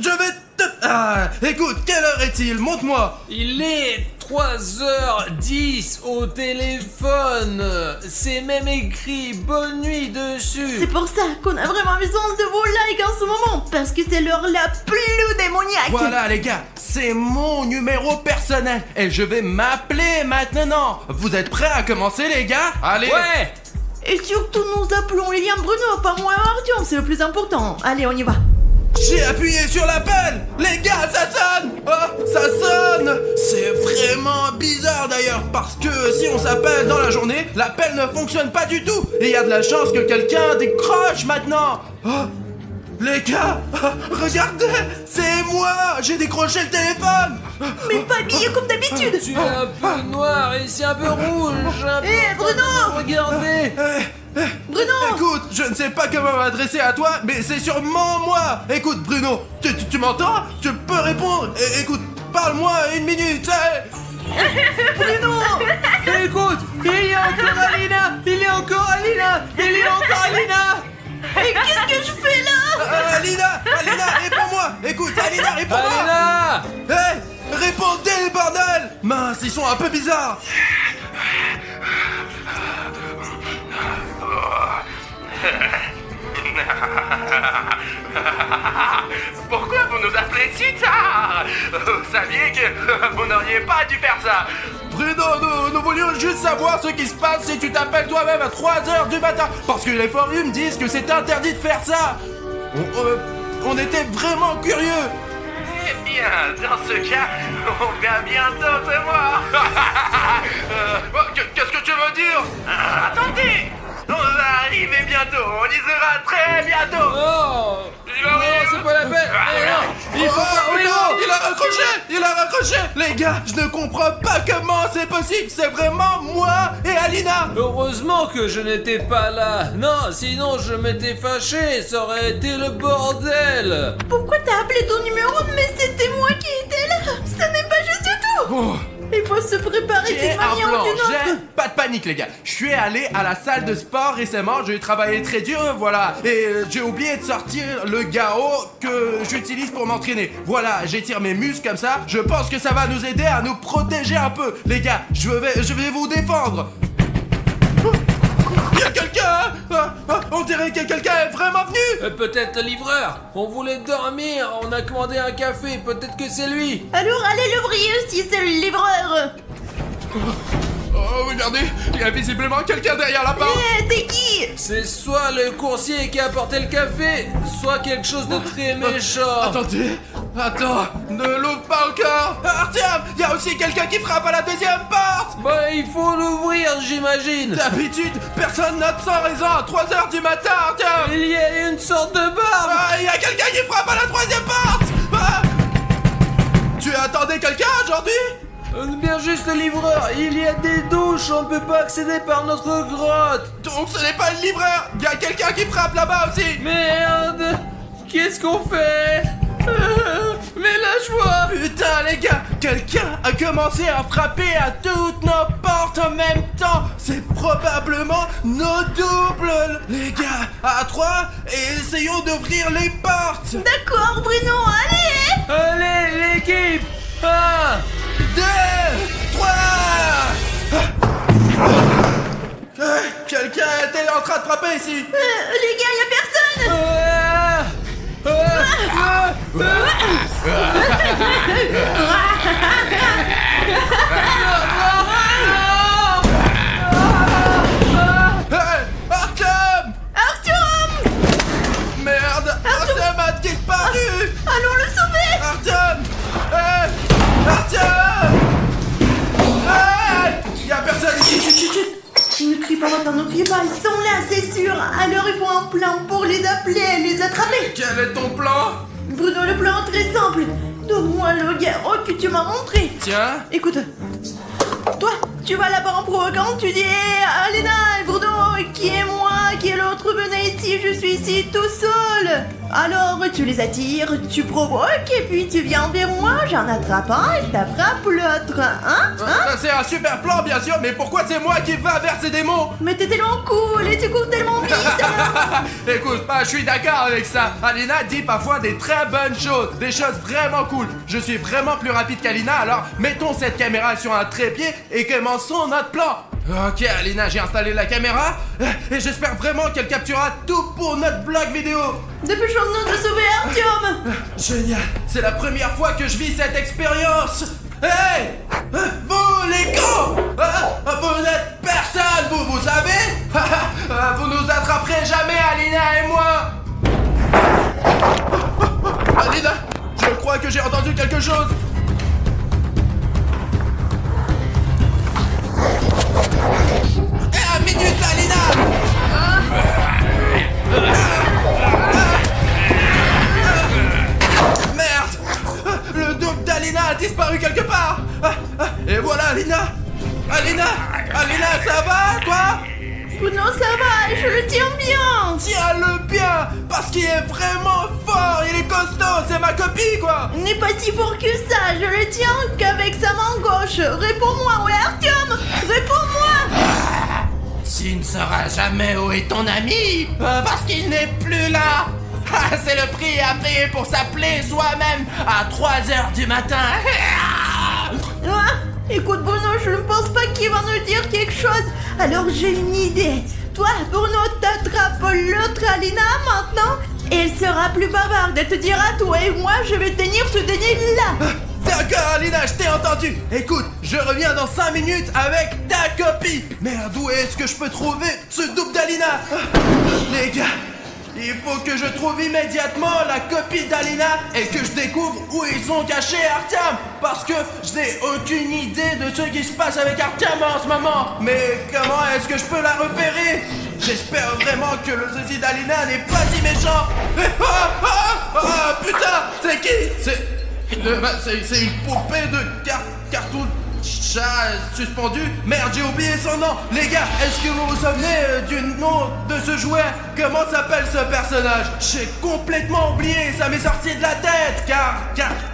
je vais te... Ah, écoute, quelle heure est-il? Montre-moi. Il est 3h10 au téléphone. C'est même écrit bonne nuit dessus. C'est pour ça qu'on a vraiment besoin de vos likes en ce moment, parce que c'est l'heure la plus démoniaque. Voilà les gars, c'est mon numéro personnel et je vais m'appeler maintenant. Vous êtes prêts à commencer les gars? Allez. Ouais. Et surtout nous appelons Lilian Bruno, pas moi Artyom, c'est le plus important. Allez, on y va. J'ai appuyé sur l'appel. Les gars, ça sonne. Oh, ça sonne. C'est vraiment bizarre d'ailleurs, parce que si on s'appelle dans la journée, l'appel ne fonctionne pas du tout. Et il y a de la chance que quelqu'un décroche maintenant. Oh, les gars, regardez, c'est moi. J'ai décroché le téléphone. Mais pas habillé comme d'habitude. Tu es un peu noir et c'est un peu rouge. Eh, Bruno. Regardez. Bruno. Écoute, je ne sais pas comment m'adresser à toi, mais c'est sûrement moi. Écoute, Bruno, tu m'entends? Tu peux répondre. Écoute, parle-moi 1 minute. Bruno. Écoute, il y a encore Alina. Il y a encore Alina. Il y a encore Alina. Et qu'est-ce que je fais là? Alina, réponds-moi. Écoute, Alina, réponds-moi. Alina. Hé, répondez, bordel. Mince, ils sont un peu bizarres. Pourquoi vous nous appelez si tard? Vous saviez que vous n'auriez pas dû faire ça. Bruno, nous voulions juste savoir ce qui se passe si tu t'appelles toi-même à 3h du matin. Parce que les forums disent que c'est interdit de faire ça. On était vraiment curieux. Eh bien, dans ce cas, on vient bientôt te voir. Qu'est-ce que tu veux dire? Attendez, on va arriver bientôt, on y sera très bientôt. Oh. Non, c'est pas la peine. Eh non, il faut pas. Oui, non. Il a raccroché. Les gars, je ne comprends pas comment c'est possible. C'est vraiment moi et Alina. Heureusement que je n'étais pas là. Non, sinon je m'étais fâché. Ça aurait été le bordel. Pourquoi t'as appelé ton numéro? Mais c'était moi qui étais là. Ce n'est pas juste du tout. Oh. Il faut se préparer J'ai d'une un manière plan, ou d'une j'ai... autre. Pas de panique les gars, je suis allé à la salle de sport récemment, j'ai travaillé très dur, voilà. Et j'ai oublié de sortir le gao que j'utilise pour m'entraîner. Voilà, j'étire mes muscles comme ça, je pense que ça va nous aider à nous protéger un peu. Les gars, je vais vous défendre. Il y a quelqu'un. On dirait que quelqu'un est vraiment venu. Peut-être le livreur. On voulait dormir, on a commandé un café, peut-être que c'est lui. Alors allez l'ouvrier si c'est le livreur. Oh, regardez, il y a visiblement quelqu'un derrière la porte. Eh, t'es qui? C'est soit le coursier qui a apporté le café, soit quelque chose de très méchant. Attendez, attends, ne l'ouvre pas encore. Artyom, il y a aussi quelqu'un qui frappe à la deuxième porte. Bah, il faut l'ouvrir, j'imagine. D'habitude, personne note sans raison à 3h du matin, Artyom. Il y a une sorte de barbe. Ah, il y a quelqu'un qui frappe à la 3e porte. Ah. Tu attendais quelqu'un aujourd'hui? Bien juste le livreur, il y a des douches, on ne peut pas accéder par notre grotte. Donc ce n'est pas le livreur, il y a quelqu'un qui frappe là-bas aussi. Merde, qu'est-ce qu'on fait? Mais lâche-moi. Putain les gars, quelqu'un a commencé à frapper à toutes nos portes en même temps. C'est probablement nos doubles. Les gars, à 3, et essayons d'ouvrir les portes. D'accord Bruno, allez. Allez l'équipe. 2, 3. Quelqu'un était en train de frapper ici. Les gars, y'a personne. Artyom! Artyom! Merde! Artyom a disparu! Allons le sauver! Artyom! Artyom! Y'a personne ici! Chut, ne crie pas maintenant, ne crie pas, ils sont là, c'est sûr. Alors il faut un plan pour les appeler et les attraper. Quel est ton plan? Bruno, le plan est très simple. Donne-moi le gars que tu m'as montré. Tiens. Écoute, toi, Tu vas là-bas en provoquant, tu dis Alina et Bruno, qui est moi, qui est l'autre, venez ici, je suis ici tout seul. Alors tu les attires, tu provoques et puis tu viens vers moi, j'en attrape un et t'attrapes l'autre, hein? C'est un super plan bien sûr, mais pourquoi c'est moi qui va vers ces démons? Mais t'es tellement cool et tu cours tellement vite. Écoute, je suis d'accord avec ça. Alina dit parfois des très bonnes choses, des choses vraiment cool. Je suis vraiment plus rapide qu'Alina, alors mettons cette caméra sur un trépied et commençons notre plan. Ok Alina, j'ai installé la caméra et j'espère vraiment qu'elle capturera tout pour notre blog vidéo. Dépêchons-nous de sauver Artyom. Génial, c'est la première fois que je vis cette expérience. Hey, vous les cons, vous n'êtes personne, vous savez. Vous nous attraperez jamais, Alina et moi. Alina, je crois que j'ai entendu quelque chose. Eh, une minute, Alina. Merde, le double d'Alina a disparu quelque part. Et voilà, Alina. Alina, ça va, toi? Non, ça va, je le tiens bien. Tiens-le bien, parce qu'il est vraiment fort, il est costaud, c'est ma copie, quoi. Il n'est pas si fort que ça, je le tiens qu'avec sa main gauche. Réponds-moi, ouais, Artyom, réponds-moi. Tu ne sauras jamais où est ton ami, parce qu'il n'est plus là. C'est le prix à payer pour s'appeler soi-même à 3h du matin. Écoute, Bruno, je ne pense pas qu'il va nous dire quelque chose. Alors j'ai une idée. Toi, Bruno, t'attrapes l'autre Alina maintenant et elle sera plus bavarde. Elle te dira toi et moi, je vais tenir ce délai-là. D'accord, Alina, je t'ai entendu. Écoute, je reviens dans 5 minutes avec ta copie. Merde, où est-ce que je peux trouver ce double d'Alina? Les gars, il faut que je trouve immédiatement la copie d'Alina et que je découvre où ils ont caché Artyom. Parce que je n'ai aucune idée de ce qui se passe avec Artyom en ce moment. Mais comment est-ce que je peux la repérer? J'espère vraiment que le sosie d'Alina n'est pas si méchant. Putain, c'est qui? C'est une poupée de cartoon chat suspendu. Merde, j'ai oublié son nom. Les gars, est-ce que vous vous souvenez du nom de ce jouet? Comment s'appelle ce personnage? J'ai complètement oublié, ça m'est sorti de la tête.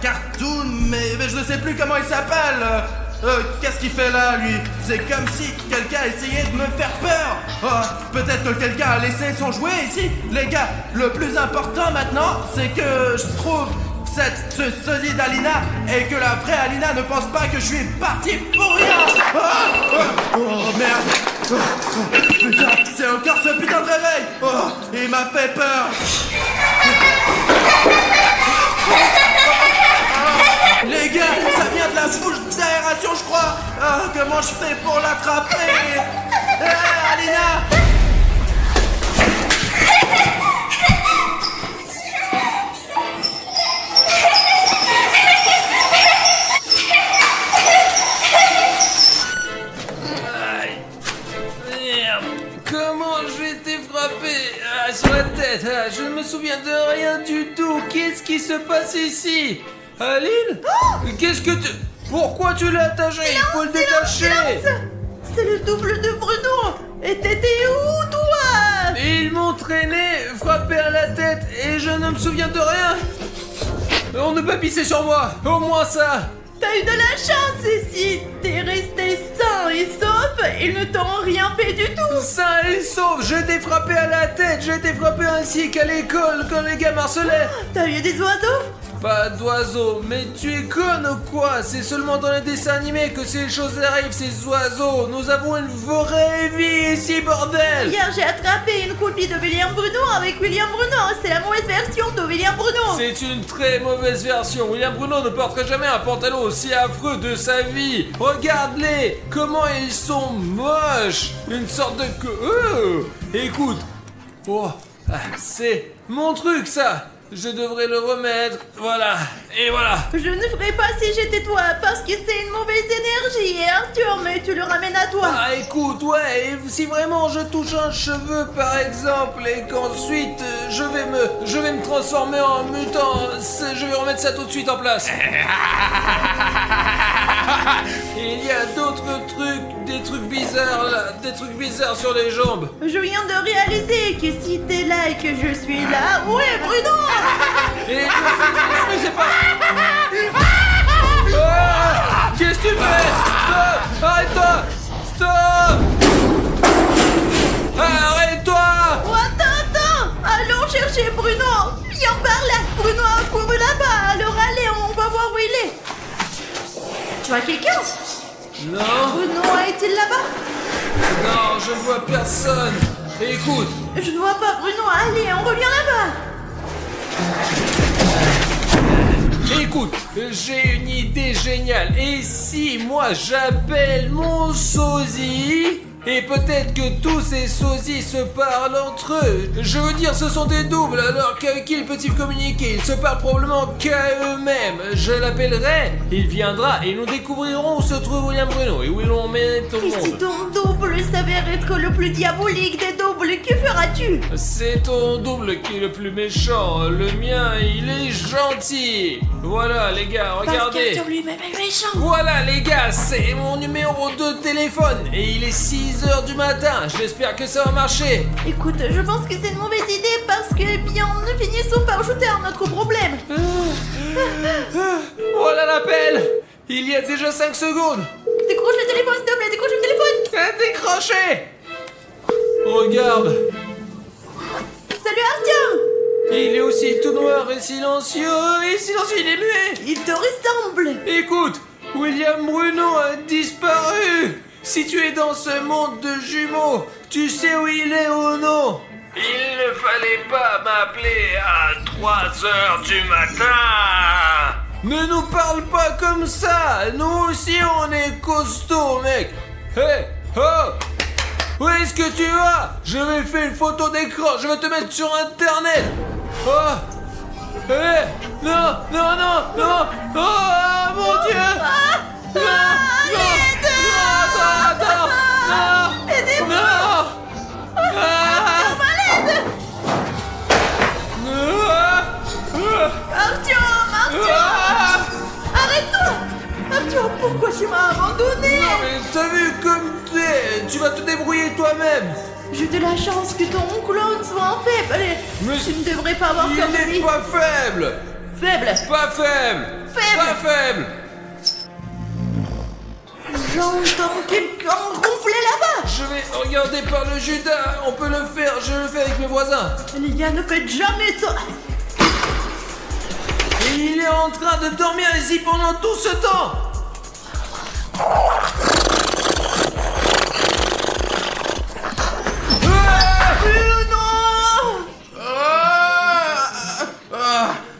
Cartoon, mais je ne sais plus comment il s'appelle. Qu'est-ce qu'il fait là, lui? C'est comme si quelqu'un essayait de me faire peur. Peut-être que quelqu'un a laissé son jouet ici. Les gars, le plus important maintenant, c'est que je trouve ce sosie d'Alina et que la vraie Alina ne pense pas que je suis parti pour rien. Oh merde. Putain, c'est encore ce putain de réveil. Il m'a fait peur. Les gars, ça vient de la bouche d'aération, je crois. Comment je fais pour l'attraper? Alina. Sur la tête, je ne me souviens de rien du tout. Qu'est-ce qui se passe ici? Aline? Qu'est-ce que tu... Pourquoi tu l'as attaché? Il faut le détacher. C'est le double de Bruno. Et t'étais où, toi? Ils m'ont traîné, frappé à la tête, et je ne me souviens de rien. On ne peut pisser sur moi, au moins ça. T'as eu de la chance ici. T'es resté sain et sauf. Ils ne t'ont rien fait du tout. Sain et sauf, je t'ai frappé à la tête. Je t'ai frappé ainsi qu'à l'école quand les gars m'harcelaient. T'as eu des oiseaux? Pas d'oiseaux, mais tu es conne ou quoi? C'est seulement dans les dessins animés que ces choses arrivent, ces oiseaux. Nous avons une vraie vie ici, bordel. Hier, j'ai attrapé une copie de William Bruno avec William Bruno. C'est la mauvaise version de William Bruno. C'est une très mauvaise version. William Bruno ne porterait jamais un pantalon aussi affreux de sa vie. Regarde-les, comment ils sont moches. Une sorte de... écoute. C'est mon truc, ça. Je devrais le remettre, voilà, et voilà. Je ne ferai pas si j'étais toi, parce que c'est une mauvaise énergie, Arthur, mais tu le ramènes à toi. Écoute, ouais, et si vraiment je touche un cheveu, par exemple, et qu'ensuite je vais me transformer en mutant, je vais remettre ça tout de suite en place. Il y a d'autres trucs, des trucs bizarres là, des trucs bizarres sur les jambes. Je viens de réaliser que si t'es là et que je suis là... Ouais, Bruno! Et je sais pas. Ah, qu'est-ce que tu fais? Stop! Arrête-toi! Stop! Arrête-toi! Oh, attends! Allons chercher Bruno! Viens par là! Bruno a couru là-bas! Alors allez, on va voir où il est! Tu vois quelqu'un? Non, Bruno est-il là-bas? non, je vois personne. Écoute, Je ne vois pas Bruno, allez, on revient là-bas! écoute, j'ai une idée géniale. Et si moi j'appelle mon sosie? Et peut-être que tous ces sosies se parlent entre eux. Je veux dire, ce sont des doubles, alors qu'avec qui ils peuvent communiquer? Ils se parlent probablement qu'à eux-mêmes. Je l'appellerai, il viendra et nous découvrirons où se trouve William Bruno et où ils l'ont mis au Et si monde. ton double s'avère être le plus diabolique des doubles, que feras-tu? C'est ton double qui est le plus méchant. Le mien, il est gentil. Voilà, les gars, regardez. Parce que lui-même est méchant! Voilà les gars, c'est mon numéro de téléphone et il est 6h du matin, j'espère que ça va marcher. Écoute, je pense que c'est une mauvaise idée parce que, bien, ne finissons par ajouter à notre problème. Voilà l'appel. Il y a déjà 5 secondes. Décroche le téléphone, s'il te plaît, décroche le téléphone. Décroché. Regarde, Salut Artyom! il est aussi tout noir et silencieux. Et silencieux, il est muet. Il te ressemble. Écoute, William Bruno a disparu. Si tu es dans ce monde de jumeaux, tu sais où il est ou non? Il ne fallait pas m'appeler à 3h du matin. Ne nous parle pas comme ça. Nous aussi, on est costaud, mec. Hé, oh! Où est-ce que tu vas? Je vais faire une photo d'écran. Je vais te mettre sur Internet. Oh! Hé! Non, non, non, non! Oh, mon Dieu! Non! Non! Attends! Non! Aidez-moi! Non! Ah! Artyom! Ah! Arrête-toi! Artyom, pourquoi tu m'as abandonné? Non mais t'as vu comme t'es? Tu vas te débrouiller toi-même. J'ai de la chance que ton clone soit un faible. Allez, Mais tu ne devrais pas avoir il peur de n'est lui. pas faible. Faible! Pas faible. Faible. Pas faible. J'entends quelqu'un ronfler là-bas! Je vais regarder par le Judas. On peut le faire. Je le fais avec mes voisins. Les gars, ne faites jamais ça! Et il est en train de dormir ici pendant tout ce temps.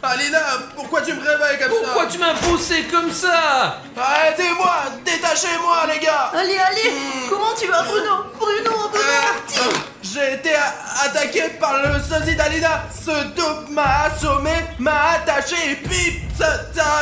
Alina, pourquoi tu me réveilles comme ça? Pourquoi tu m'as poussé comme ça? Aidez-moi, détachez-moi les gars. Allez, allez! Comment tu vas, Bruno? Bruno, Artyom! J'ai été attaqué par le sosie d'Alina. Ce dope m'a assommé, m'a attaché et puis ça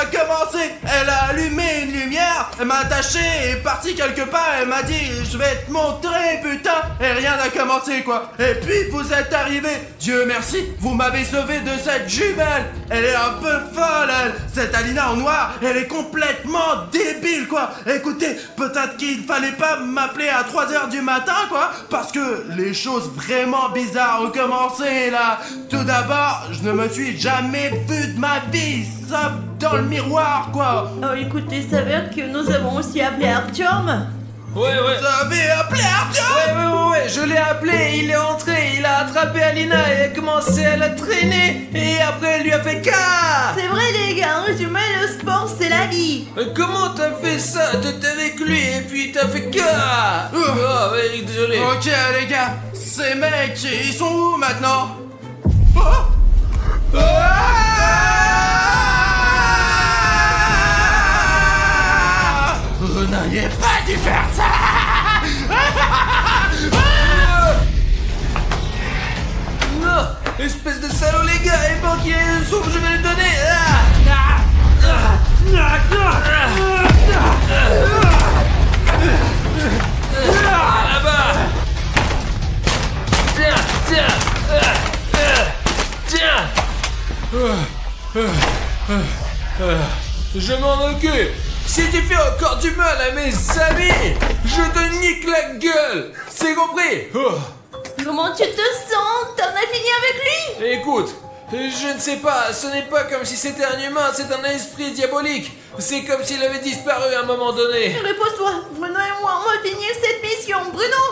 a commencé. Elle a allumé une lumière, elle m'a attaché et est partie quelque part. Elle m'a dit je vais te montrer putain. Et rien n'a commencé quoi. Et puis vous êtes arrivés. Dieu merci, vous m'avez sauvé de cette jumelle. Elle est un peu folle elle. Cette Alina en noir, elle est complètement débile quoi. Écoutez, peut-être qu'il fallait pas m'appeler à 3h du matin quoi. Parce que les choses vraiment bizarres ont commencé là. Tout d'abord, je ne me suis jamais vu de ma vie. Ça dans le miroir quoi. Oh, écoutez, il s'avère que nous avons aussi appelé Artyom. Ouais. Vous avez appelé Artyom? Ouais, je l'ai appelé, il est entré, il a attrapé Alina et a commencé à la traîner et après elle lui a fait car. C'est vrai, les gars, en résumé, le sport, c'est la vie. Comment t'as fait ça? T'étais avec lui et puis t'as fait car. Oh, ouais, désolé. Ok les gars, ces mecs, ils sont où maintenant? Oh Vous n'auriez pas dû faire ça. Non, espèce de salaud les gars, et bon qu'il y ait une soupe, je vais le donner. Là-bas. Tiens. Je m'en occupe. Si tu fais encore du mal à mes amis, je te nique la gueule. C'est compris? Oh. Comment tu te sens? T'en as fini avec lui? Écoute, je ne sais pas, ce n'est pas comme si c'était un humain, c'est un esprit diabolique. C'est comme s'il avait disparu à un moment donné. Repose-toi, Bruno et moi, on va finir cette mission. Bruno!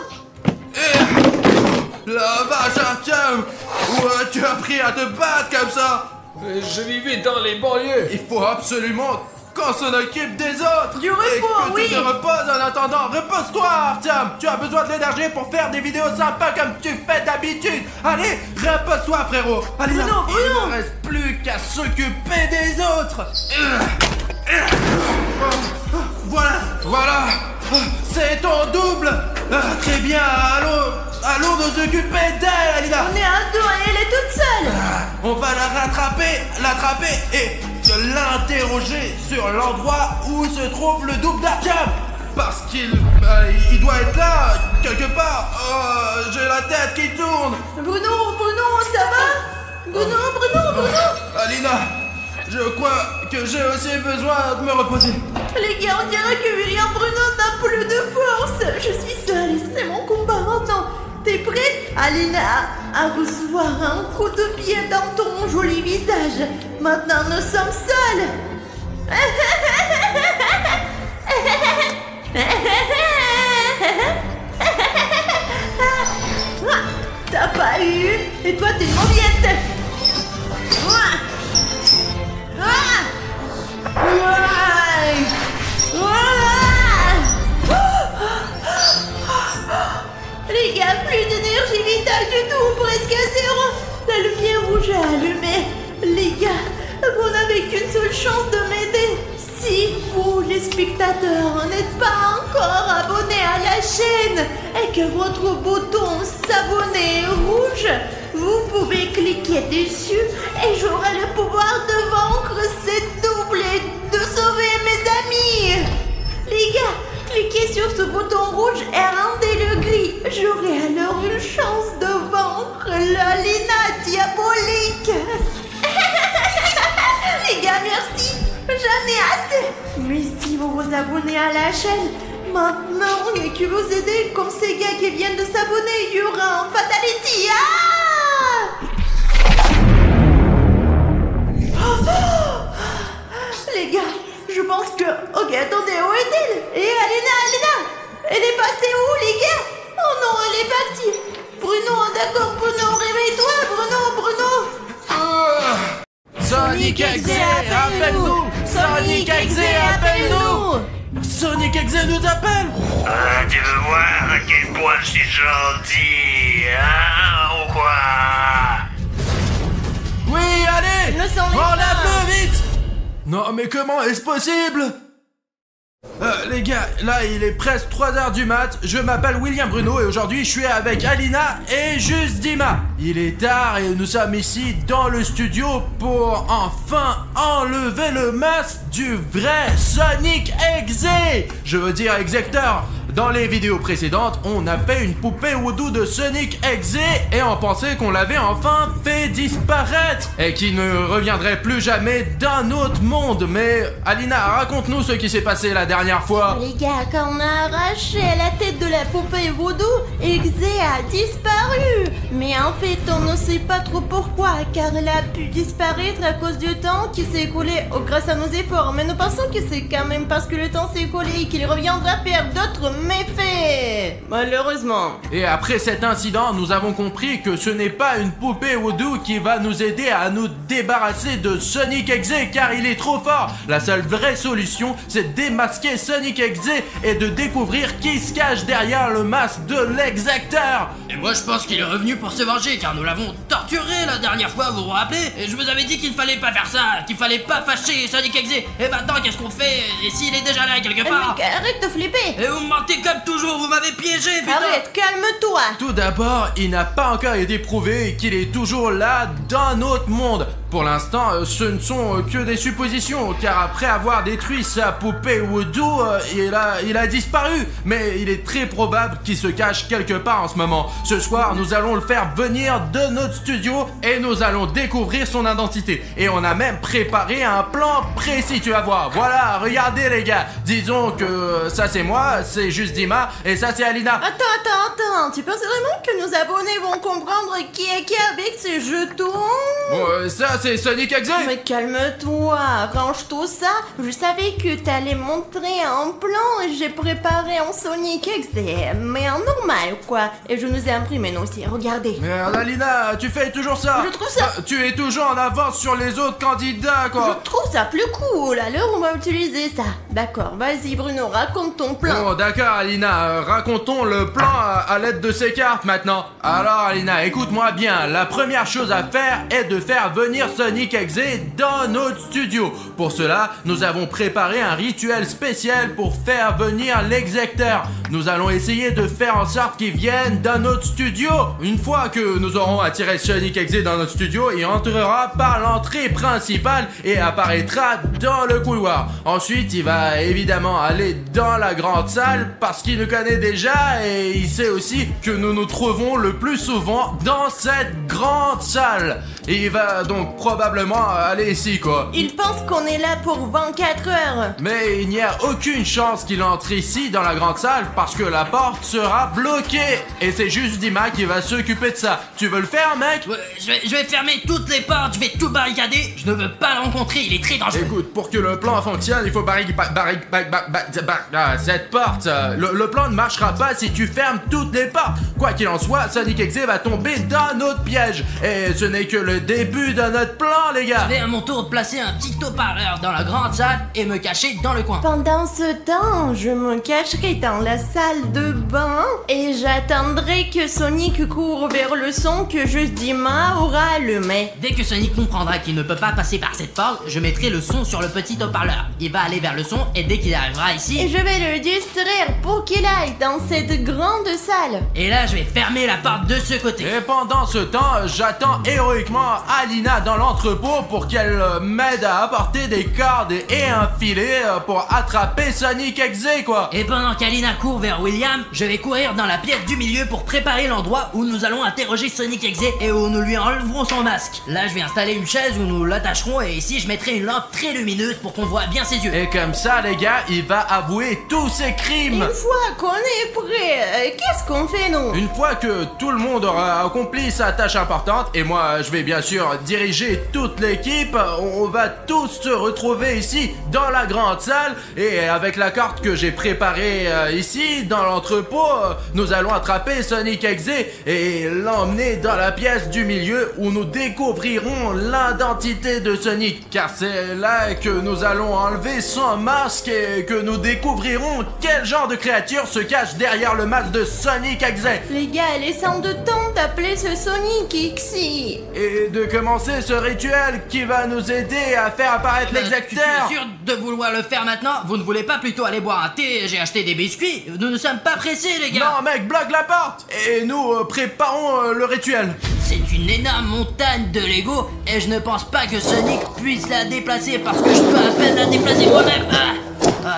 La vache, Artyom! Où tu as appris à te battre comme ça? Je vivais dans les banlieues. Il faut absolument qu'on s'en occupe des autres! Du repos, et que oui. tu te reposes en attendant. Repose-toi, Artyom! Tu as besoin de l'énergie pour faire des vidéos sympas comme tu fais d'habitude. Allez, repose-toi, frérot! Allez, là, Bruno, Bruno. il ne reste plus qu'à s'occuper des autres! Voilà! C'est ton double! Très bien, allons nous occuper d'elle, Alina! On est à deux et elle est toute seule. On va l'attraper et l'interroger sur l'endroit où se trouve le double d'Artyom. Parce qu'il il doit être là, quelque part. Oh, j'ai la tête qui tourne. Bruno, ça va? Bruno. Alina, je crois que j'ai aussi besoin de me reposer. Les gars, on dirait que William Bruno n'a plus de force. Je suis seule, c'est mon combat maintenant. T'es prêt, Alina, à recevoir un coup de pied dans ton joli visage? Maintenant, nous sommes seuls. T'as pas eu? Et toi, t'es une mauviette. Les gars, plus d'énergie vitale du tout, presque à zéro. La lumière rouge est allumée. Les gars, vous n'avez qu'une seule chance de m'aider. Si vous, les spectateurs, n'êtes pas encore abonnés à la chaîne et que votre bouton s'abonner est rouge, vous pouvez cliquer dessus et j'aurai le pouvoir de vaincre cette double et de sauver mes amis. Les gars, cliquez sur ce bouton rouge et rendez-le gris. J'aurai alors une chance de vaincre l'Alina diabolique. Les gars, merci. J'en ai assez. Mais si vous vous abonnez à la chaîne, maintenant et que vous aidez comme ces gars qui viennent de s'abonner, il y aura un fatality. Les gars, je pense que... Ok, attendez, où est-elle? Et Alina, elle est passée où, les gars? Oh non, elle est partie. Bruno, d'accord, Bruno, réveille-toi, Bruno. Sonic Exe, appelle-nous! Sonic Exe, appelle-nous! Sonic Exe nous appelle! Tu veux voir à quel point je suis gentil, hein, ou quoi? Oui, allez! Le sang est On là. l'appelle vite! Non, mais comment est-ce possible? Les gars, là il est presque 3h du mat, je m'appelle William Bruno et aujourd'hui je suis avec Alina et Juste Dima. Il est tard et nous sommes ici dans le studio pour enfin enlever le masque du vrai Sonic Exe. Je veux dire Exector. Dans les vidéos précédentes, on a fait une poupée Voodoo de Sonic Exe et on pensait qu'on l'avait enfin fait disparaître et qu'il ne reviendrait plus jamais d'un autre monde. Mais Alina, raconte-nous ce qui s'est passé la dernière fois. Les gars, quand on a arraché la tête de la poupée Voodoo, Exe a disparu. Mais en fait, on ne sait pas trop pourquoi, car elle a pu disparaître à cause du temps qui s'est écoulé grâce à nos efforts. Mais nous pensons que c'est quand même parce que le temps s'est écoulé et qu'il reviendra faire d'autres méfaits. Malheureusement. Et après cet incident, nous avons compris que ce n'est pas une poupée Voodoo qui va nous aider à nous débarrasser de Sonic Exe car il est trop fort. La seule vraie solution, c'est de démasquer Sonic Exe et de découvrir qui se cache derrière le masque de l'Exector. Et moi je pense qu'il est revenu pour se venger car nous l'avons torturé la dernière fois, vous vous rappelez? Et je vous avais dit qu'il ne fallait pas faire ça, qu'il fallait pas fâcher Sonic Exe. Et maintenant qu'est-ce qu'on fait? Et s'il est déjà là quelque part? Mec, arrête de flipper. Et vous me mentez comme toujours, vous m'avez piégé, putain! Arrête, calme-toi. Tout d'abord, il n'a pas encore été prouvé qu'il est toujours là d'un autre monde. Pour l'instant, ce ne sont que des suppositions, car après avoir détruit sa poupée Voodoo, il a disparu. Mais il est très probable qu'il se cache quelque part en ce moment. Ce soir, nous allons le faire venir de notre studio et nous allons découvrir son identité. Et on a même préparé un plan précis, tu vas voir. Voilà, regardez les gars. Disons que ça c'est moi, c'est juste Dima, et ça c'est Alina. Attends, tu penses vraiment que nos abonnés vont comprendre qui est qui avec ces jetons? Bon, ça c'est Sonic Exe. Mais calme-toi, range tout ça. Je savais que t'allais montrer un plan et j'ai préparé en Sonic Exe, mais en normal quoi. Et je nous ai imprimé nous aussi, regardez. Merde, Alina, tu fais toujours ça. Je trouve ça... Tu es toujours en avance sur les autres candidats, quoi. Je trouve ça plus cool, alors on va utiliser ça. D'accord, vas-y Bruno, raconte ton plan. Bon, d'accord Alina, racontons le plan à l'aide de ces cartes maintenant. Alors Alina, écoute-moi bien, la première chose à faire est de faire venir Sonic Exe dans notre studio. Pour cela, nous avons préparé un rituel spécial pour faire venir l'exécuteur. Nous allons essayer de faire en sorte qu'il vienne dans notre studio. Une fois que nous aurons attiré Sonic Exe dans notre studio, il entrera par l'entrée principale et apparaîtra dans le couloir. Ensuite, il va évidemment aller dans la grande salle parce qu'il nous connaît déjà et il sait aussi que nous nous trouvons le plus souvent dans cette grande salle. Et il va donc probablement aller ici, quoi. Il pense qu'on est là pour 24 heures. Mais il n'y a aucune chance qu'il entre ici dans la grande salle parce que la porte sera bloquée. Et c'est juste Dima qui va s'occuper de ça. Tu veux le faire, mec? Ouais, je vais fermer toutes les portes, je vais tout barricader. Je ne veux pas le rencontrer, il est très dangereux. Écoute, pour que le plan fonctionne, il faut cette porte. Le plan ne marchera pas si tu fermes toutes les portes. Quoi qu'il en soit, Sonic Exe va tomber dans notre piège. Et ce n'est que le début de notre plan, les gars. Je vais à mon tour placer un petit haut-parleur dans la grande salle et me cacher dans le coin. Pendant ce temps, je me cacherai dans la salle de bain et j'attendrai que Sonic court vers le son que juste Dima aura allumé. Dès que Sonic comprendra qu'il ne peut pas passer par cette porte, je mettrai le son sur le petit haut-parleur. Il va aller vers le son et dès qu'il arrivera ici... Et je vais le distraire pour qu'il aille dans cette grande salle. Et là, je vais fermer la porte de ce côté. Et pendant ce temps, j'attends héroïquement Alina dans l'entrepôt pour qu'elle m'aide à apporter des cordes et un filet pour attraper Sonic Exe, quoi. Et pendant qu'Alina court vers William, je vais courir dans la pièce du milieu pour préparer l'endroit où nous allons interroger Sonic Exe et où nous lui enlèverons son masque. Là, je vais installer une chaise où nous l'attacherons et ici, je mettrai une lampe très lumineuse pour qu'on voit bien ses yeux. Et comme ça, les gars, il va avouer tous ses crimes. Une fois qu'on est prêt, qu'est-ce qu'on fait, nous? Une fois que tout le monde aura accompli sa tâche importante, et moi, je vais bien sûr diriger toute l'équipe, on va tous se retrouver ici dans la grande salle et avec la carte que j'ai préparée ici dans l'entrepôt, nous allons attraper Sonic Exe et l'emmener dans la pièce du milieu où nous découvrirons l'identité de Sonic, car c'est là que nous allons enlever son masque et que nous découvrirons quel genre de créature se cache derrière le masque de Sonic Exe. Les gars, laissons de temps d'appeler ce Sonic Exe et de commencer ce rituel qui va nous aider à faire apparaître l'exécuteur. Tu es sûr de vouloir le faire maintenant? Vous ne voulez pas plutôt aller boire un thé? J'ai acheté des biscuits. Nous ne sommes pas pressés, les gars. Non, mec, bloque la porte et nous préparons le rituel. C'est une énorme montagne de Lego et je ne pense pas que Sonic puisse la déplacer parce que je peux à peine la déplacer moi-même.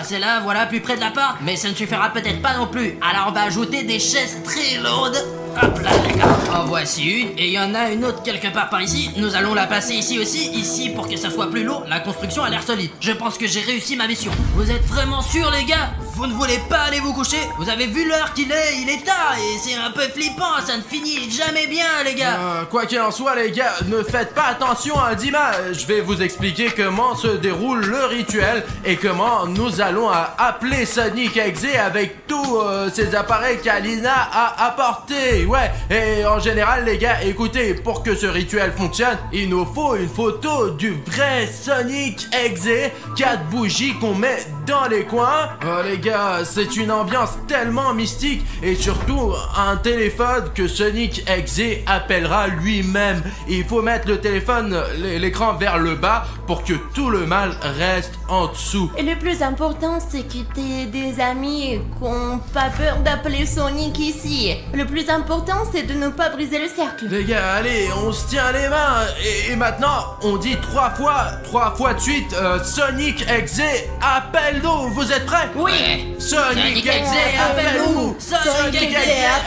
C'est là, voilà, plus près de la porte, mais ça ne suffira peut-être pas non plus. Alors on va ajouter des chaises très lourdes. Hop là, d'accord. En voici une, et il y en a une autre quelque part par ici. Nous allons la passer ici aussi, ici pour que ça soit plus lourd. La construction a l'air solide. Je pense que j'ai réussi ma mission. Vous êtes vraiment sûrs, les gars? Vous ne voulez pas aller vous coucher? Vous avez vu l'heure qu'il est? Il est tard et c'est un peu flippant. Ça ne finit jamais bien, les gars. Quoi qu'il en soit, les gars, ne faites pas attention à Dima. Je vais vous expliquer comment se déroule le rituel et comment nous allons appeler Sonic Exe avec tous ces appareils qu'Alina a apportés. Ouais, et en général, les gars, écoutez, pour que ce rituel fonctionne, il nous faut une photo du vrai Sonic Exe, 4 bougies qu'on met dans les coins. Les gars, c'est une ambiance tellement mystique et surtout un téléphone que Sonic Exe appellera lui-même. Il faut mettre le téléphone, l'écran vers le bas pour que tout le mal reste en dessous. Et le plus important, c'est que t'aies des amis qui n'ont pas peur d'appeler Sonic ici. Le plus important, important, c'est de ne pas briser le cercle. Les gars, allez, on se tient les mains. Et maintenant, on dit 3 fois de suite, Sonic Exe, appelle-nous. Vous êtes prêts? Oui. Sonic Exe, appelle-nous. Sonic Exe,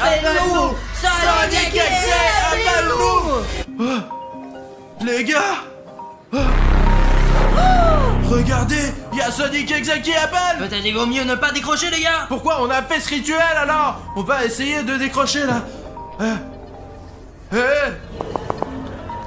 appelle-nous. Sonic Exe, appelle-nous. Les gars. Regardez, il y a Sonic Exe qui appelle. Peut-être il vaut mieux ne pas décrocher, les gars. Pourquoi on a fait ce rituel alors? On va essayer de décrocher là.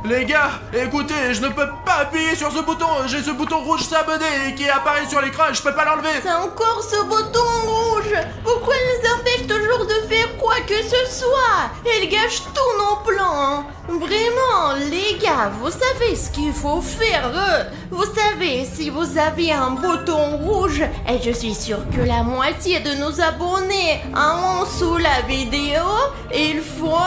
Les gars, écoutez, je ne peux pas appuyer sur ce bouton. J'ai ce bouton rouge s'abonner qui apparaît sur l'écran et je peux pas l'enlever. C'est encore ce bouton rouge. Pourquoi il nous empêche toujours de faire quoi que ce soit? Elle gâche tous nos plans. Vraiment, les gars, vous savez ce qu'il faut faire. Vous savez, si vous avez un bouton rouge, et je suis sûre que la moitié de nos abonnés en sous la vidéo, il faut...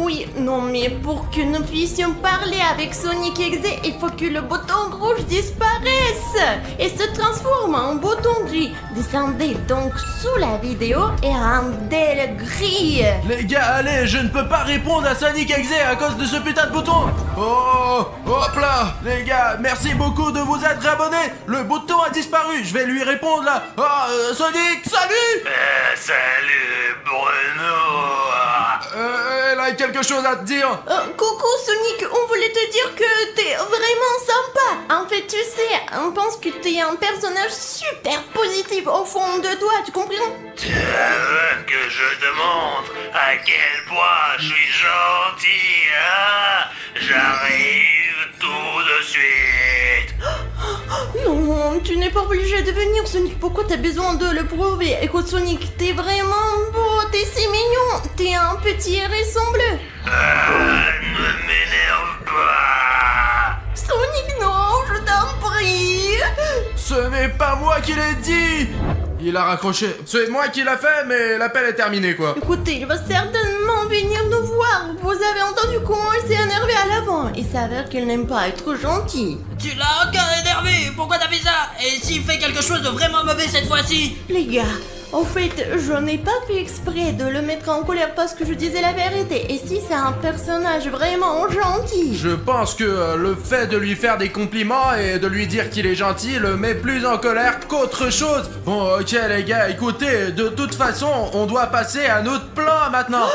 oui, non mais pour que nous puissions parler avec Sonic Exe, il faut que le bouton rouge disparaisse et se transforme en bouton gris. Descendez donc sous la vidéo et rendez le gris. Les gars, allez, je ne peux pas répondre à Sonic Exe à cause de ce putain de bouton. Oh, hop là, les gars, merci beaucoup de vous être abonnés. Le bouton a disparu, je vais lui répondre là. Oh, Sonic, salut. Salut Bruno. Elle a quelque chose à te dire. Coucou Sonic, on voulait te dire que t'es vraiment sympa. En fait, tu sais, on pense que t'es un personnage super positif au fond de toi, tu comprends? Tu veux que je te montre à quel point je suis gentil, hein? J'arrive tout de suite. Non, tu n'es pas obligé de venir Sonic, pourquoi t'as besoin de le prouver? Écoute Sonic, t'es vraiment beau, t'es si mignon, t'es un petit hérisson bleu. Ne m'énerve pas. Sonic, non, je t'en prie. Ce n'est pas moi qui l'ai dit. Il a raccroché. C'est moi qui l'a fait, mais l'appel est terminé quoi. Écoutez, il va certainement venir nous voir. Vous avez entendu comment il s'est énervé à l'avant. Il s'avère qu'il n'aime pas être gentil. Tu l'as encore énervé. Pourquoi t'as fait ça? Et s'il fait quelque chose de vraiment mauvais cette fois-ci? Les gars, en fait, je n'ai pas fait exprès de le mettre en colère parce que je disais la vérité. Et si c'est un personnage vraiment gentil? Je pense que le fait de lui faire des compliments et de lui dire qu'il est gentil le met plus en colère qu'autre chose. Bon, ok les gars, écoutez, de toute façon, on doit passer à notre plan maintenant.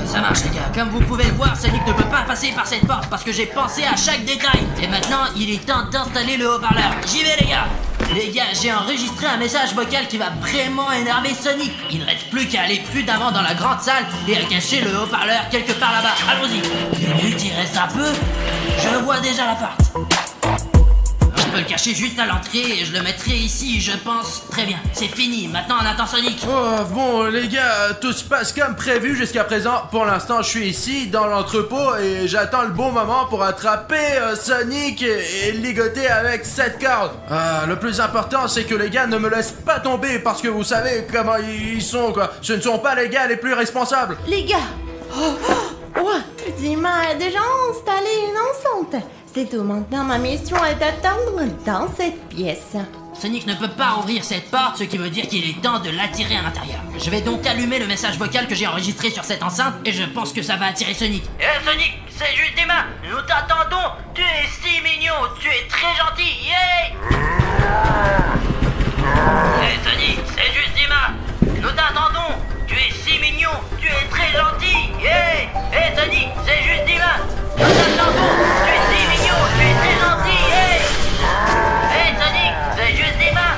Ça marche les gars, comme vous pouvez le voir, Sonic ne peut pas passer par cette porte parce que j'ai pensé à chaque détail. Et maintenant, il est temps d'installer le haut-parleur. J'y vais les gars. Les gars, j'ai enregistré un message vocal qui va vraiment énerver Sonic. Il ne reste plus qu'à aller plus d'avant dans la grande salle et à cacher le haut-parleur quelque part là-bas. Allons-y. Minute, il reste un peu. Je vois déjà la porte. Je peux le cacher juste à l'entrée et je le mettrai ici, je pense. Très bien, c'est fini. Maintenant, on attend Sonic. Oh, bon les gars, tout se passe comme prévu jusqu'à présent. Pour l'instant, je suis ici dans l'entrepôt et j'attends le bon moment pour attraper Sonic et le ligoter avec cette corde. Le plus important, c'est que les gars ne me laissent pas tomber parce que vous savez comment ils sont quoi. Ce ne sont pas les gars les plus responsables. Les gars, ouais, Dima a déjà installé une enceinte. C'est tout, maintenant ma mission est d'attendre dans cette pièce. Sonic ne peut pas ouvrir cette porte, ce qui veut dire qu'il est temps de l'attirer à l'intérieur. Je vais donc allumer le message vocal que j'ai enregistré sur cette enceinte et je pense que ça va attirer Sonic. Sonic, c'est juste Dima. Nous t'attendons. Tu es si mignon. Tu es très gentil. Yeah. Sonic, c'est juste Dima. Nous t'attendons. Tu es si mignon. Tu es très gentil. Yeah. Sonic, c'est juste Dima. Nous t'attendons. Tu es si mignon. Tu es très gentil. Yeah. Sonic, c'est juste Dima.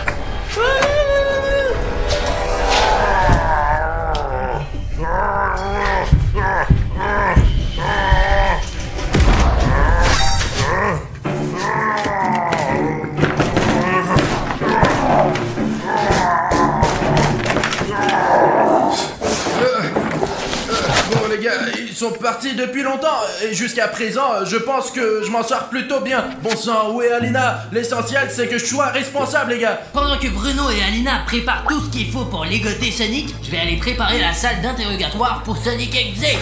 Bon les gars, ils sont partis depuis longtemps et jusqu'à présent, je pense que je m'en sors plutôt bien. Bon sang, où est Alina? L'essentiel, c'est que je sois responsable les gars. Pendant que Bruno et Alina préparent tout ce qu'il faut pour ligoter Sonic, je vais aller préparer la salle d'interrogatoire pour Sonic Exe.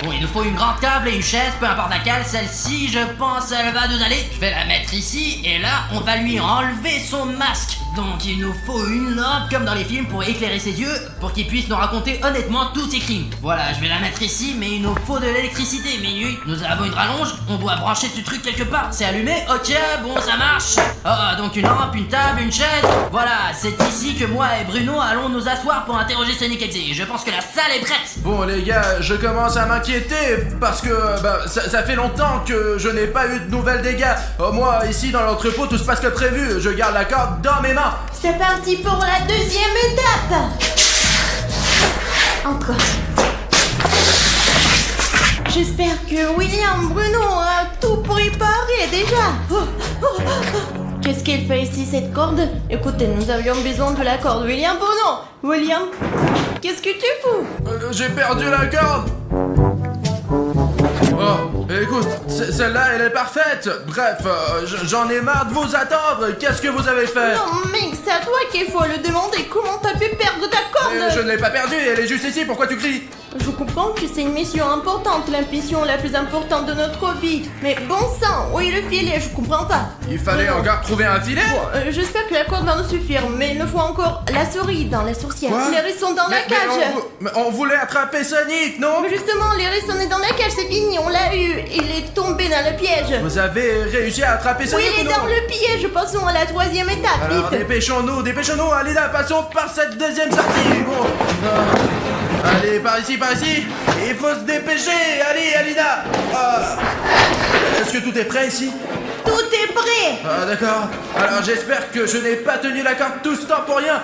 Bon, il nous faut une grande table et une chaise, peu importe laquelle. Celle-ci, je pense, elle va nous aller. Je vais la mettre ici, et là, on va lui enlever son masque. Donc, il nous faut une lampe, comme dans les films, pour éclairer ses yeux, pour qu'il puisse nous raconter honnêtement tous ses crimes. Voilà, je vais la mettre ici, mais il nous faut de l'électricité. Minute, nous avons une rallonge, on doit brancher ce truc quelque part. C'est allumé? Ok, bon, ça marche. Ah, donc une lampe, une table, une chaise. Voilà, c'est ici que moi et Bruno allons nous asseoir pour interroger Sonic Exe. Je pense que la salle est prête. Bon les gars, je commence à m'inquiéter parce que ça fait longtemps que je n'ai pas eu de nouvelles des gars. Moi, ici dans l'entrepôt, tout se passe comme prévu. Je garde la corde dans mes mains. C'est parti pour la deuxième étape. Entre. J'espère que William Bruno a tout préparé déjà. Qu'est-ce qu'elle fait ici cette corde? Écoutez, nous avions besoin de la corde. William Bruno. William, qu'est-ce que tu fous? J'ai perdu la corde. Oh, écoute, celle-là, elle est parfaite. Bref, j'en ai marre de vous attendre. Qu'est-ce que vous avez fait? Non, mec, c'est à toi qu'il faut le demander. Comment t'as pu perdre ta corde? Je ne l'ai pas perdue, elle est juste ici. Pourquoi tu cries? Je comprends que c'est une mission importante, la mission la plus importante de notre vie. Mais bon sang, où est le filet? Je comprends pas. Il fallait encore trouver un filet? Bon, j'espère que la corde va nous suffire, mais il nous faut encore la souris dans la sourcière. Quoi? Les rires sont dans la cage. Mais on voulait attraper Sonic, non? Mais justement, les rires sont dans la cage, c'est fini, on l'a eu. Il est tombé dans le piège. Vous avez réussi à attraper Oui, Sonic? il est dans le piège. Passons à la troisième étape. Alors Vite. dépêchons-nous, Alina, passons par cette deuxième sortie. Bon. Allez, par ici, il faut se dépêcher. Allez, Alina. Est-ce que tout est prêt ici? Tout est prêt. Ah, d'accord. Alors j'espère que je n'ai pas tenu la corde tout ce temps pour rien.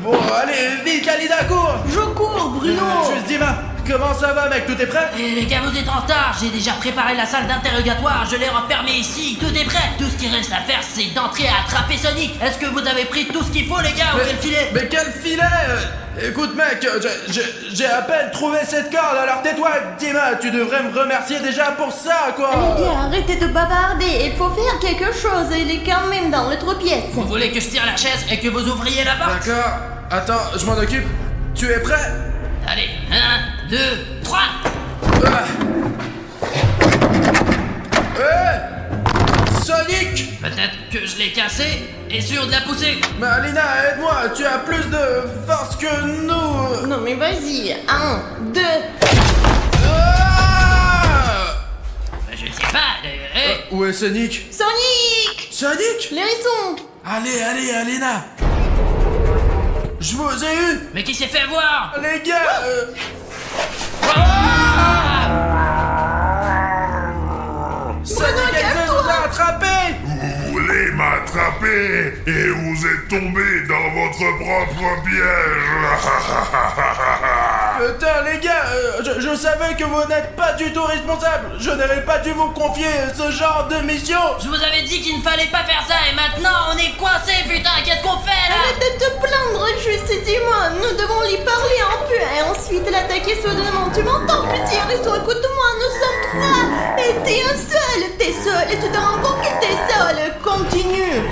Bon, allez, vite, Alina, cours. Je cours, Bruno. Juste Dima, comment ça va, mec? Tout est prêt? Et les gars, vous êtes en retard. J'ai déjà préparé la salle d'interrogatoire. Je l'ai refermée ici. Tout est prêt. Tout ce qui reste à faire, c'est d'entrer à attraper Sonic. Est-ce que vous avez pris tout ce qu'il faut, les gars? Où est le filet? Mais quel filet? Écoute mec, j'ai à peine trouvé cette corde, alors tais-toi Dima, tu devrais me remercier déjà pour ça quoi. Les gars, arrêtez de bavarder, il faut faire quelque chose, il est quand même dans l'autre pièce. Vous voulez que je tire la chaise et que vous ouvriez la porte? D'accord, attends, je m'en occupe. Tu es prêt? Allez, 1, 2, 3. Sonic! Peut-être que je l'ai cassé et sûr de la pousser. Mais Alina, aide-moi, tu as plus de force que nous. Non mais vas-y, 1, 2. Je sais pas, Où est Sonic? Sonic! Sonic? Les hérissons! Allez, Alina. Je vous ai eu. Mais qui s'est fait voir? Les gars, Sonic Exe nous a attrapés. Vous voulez m'attraper et vous êtes tombé dans votre propre piège. Putain les gars, je savais que vous n'êtes pas du tout responsable. Je n'aurais pas dû vous confier ce genre de mission. Je vous avais dit qu'il ne fallait pas faire ça et maintenant on est coincé, putain. Qu'est-ce qu'on fait là? Arrête de te plaindre, juste dis-moi, nous devons lui parler un peu et ensuite l'attaquer soudainement. Tu m'entends, petit hérisson? Écoute-moi, nous sommes 3 et t'es seul et tu te rends compte que t'es seul. Continue.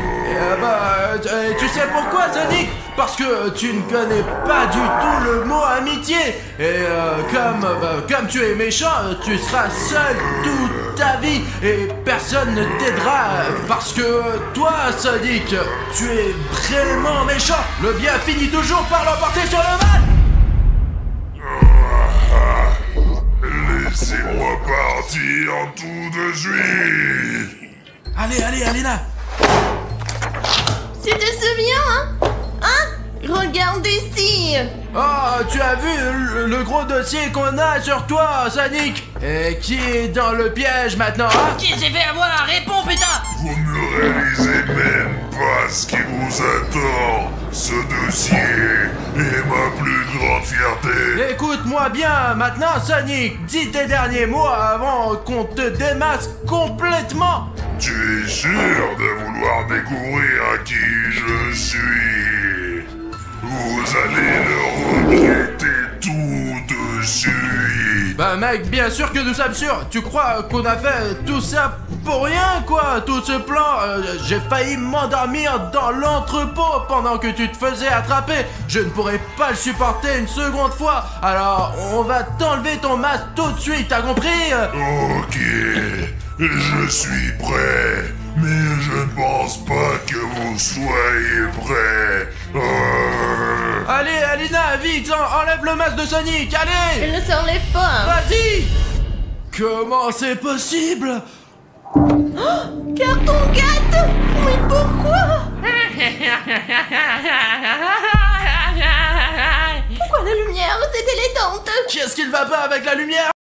Tu sais pourquoi Sonic? Parce que tu ne connais pas du tout le mot amitié. Et comme tu es méchant, tu seras seul toute ta vie et personne ne t'aidera. Parce que toi, Sonic, tu es vraiment méchant. Le bien finit toujours par l'emporter sur le mal. Laissez-moi partir tout de suite. Allez, Alina. Tu te souviens, hein? Regarde ici. Oh, tu as vu le gros dossier qu'on a sur toi, Sonic? Et qui est dans le piège maintenant, hein? Qui s'est fait avoir? Réponds, putain. Vous ne réalisez même pas ce qui vous attend. Ce dossier est ma plus grande fierté. Écoute-moi bien, maintenant, Sonic, dis tes derniers mots avant qu'on te démasque complètement. Tu es sûr de vouloir découvrir qui je suis? Vous allez le regretter tout de suite. Bah mec, bien sûr que nous sommes sûrs. Tu crois qu'on a fait tout ça pour rien quoi, tout ce plan, j'ai failli m'endormir dans l'entrepôt pendant que tu te faisais attraper. Je ne pourrais pas le supporter une seconde fois. Alors, on va t'enlever ton masque tout de suite, t'as compris? Ok, je suis prêt, mais je ne pense pas que vous soyez prêts. Allez, Alina, vite, enlève le masque de Sonic, allez! Elle ne s'enlève pas. Vas-y! Comment c'est possible? Carton 4. Mais pourquoi? Pourquoi la lumière? C'était les dents. Qu'est-ce qu'il va pas avec la lumière?